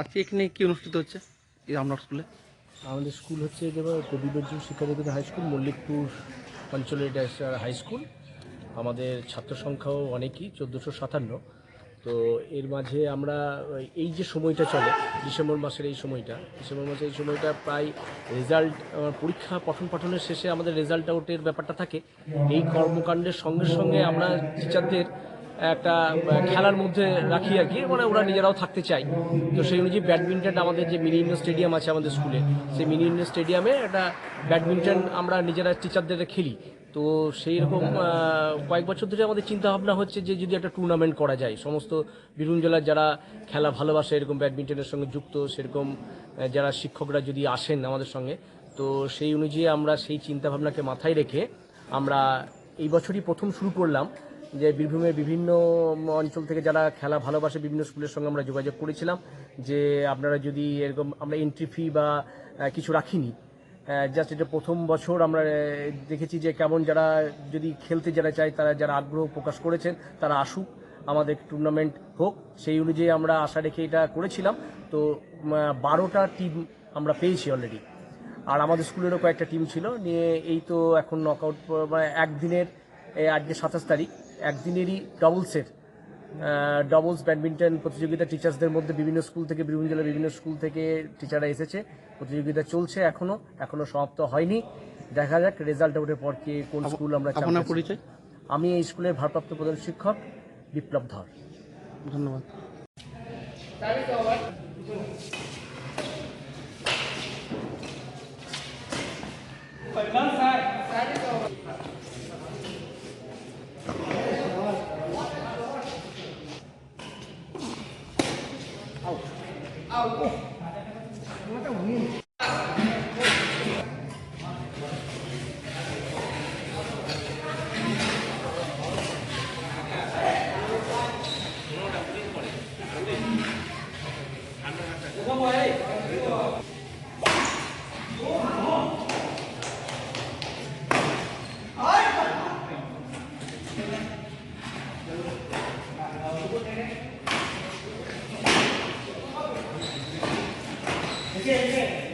আজকে এখানে কি অনুষ্ঠিত হচ্ছে এই আপনার স্কুলে? আমাদের স্কুল হচ্ছে যেমন কবি নজরুল শিক্ষা নিকেতন হাই স্কুল, মল্লিকপুর অঞ্চলের এটা হাই স্কুল। আমাদের ছাত্র সংখ্যাও অনেকই, 1457। তো এর মাঝে আমরা এই যে সময়টা চলে, ডিসেম্বর মাসের এই সময়টা প্রায় রেজাল্ট, পরীক্ষা পঠন পাঠনের শেষে আমাদের রেজাল্ট আউটের ব্যাপারটা থাকে। এই কর্মকাণ্ডের সঙ্গে সঙ্গে আমরা টিচারদের একটা খেলার মধ্যে রাখি আর কি, মানে ওরা নিজেরাও থাকতে চায়। তো সেই অনুযায়ী ব্যাডমিন্টন, আমাদের যে মিনি ইন্ডোর স্টেডিয়াম আছে আমাদের স্কুলে, সেই মিনি ইন্ডোর স্টেডিয়ামে একটা ব্যাডমিন্টন আমরা নিজেরা টিচারদের খেলি। তো সেই রকম কয়েক বছর ধরে আমাদের চিন্তা ভাবনা হচ্ছে যে যদি একটা টুর্নামেন্ট করা যায়, সমস্ত বীরভূম জেলার যারা খেলা ভালোবাসে, এরকম ব্যাডমিন্টনের সঙ্গে যুক্ত, সেরকম যারা শিক্ষকরা যদি আসেন আমাদের সঙ্গে, তো সেই অনুযায়ী আমরা সেই চিন্তাভাবনাকে মাথায় রেখে আমরা এই বছরই প্রথম শুরু করলাম যে বীরভূমের বিভিন্ন অঞ্চল থেকে যারা খেলা ভালোবাসে, বিভিন্ন স্কুলের সঙ্গে আমরা যোগাযোগ করেছিলাম যে আপনারা যদি এরকম, আমরা এন্ট্রি ফি বা কিছু রাখিনি, জাস্ট এটা প্রথম বছর আমরা দেখেছি যে কেমন, যারা যদি খেলতে যারা চায়, তারা যারা আগ্রহ প্রকাশ করেছেন তারা আসুক, আমাদের টুর্নামেন্ট হোক, সেই অনুযায়ী আমরা আশা রেখে এটা করেছিলাম। তো 12টা টিম আমরা পেয়েছি অলরেডি, আর আমাদের স্কুলেরও কয়েকটা টিম ছিল নিয়ে। এই তো এখন নকআউট, মানে একদিনের, আজকে 27 তারিখ, একদিনেরই ডবলস ব্যাডমিন্টন প্রতিযোগিতা টিচার্সদের মধ্যে বিভিন্ন স্কুল থেকে, বীরভূম জেলার বিভিন্ন স্কুল থেকে টিচাররা এসেছে। প্রতিযোগিতা চলছে, এখনো সমাপ্ত হয়নি। দেখা যাক রেজাল্ট আউটের পর কে কোন স্কুল আমরা। আপনার পরিচয়? আমি এই স্কুলের ভারপ্রাপ্ত প্রধান শিক্ষক বিপ্লব ধর। ধন্যবাদ। Okay.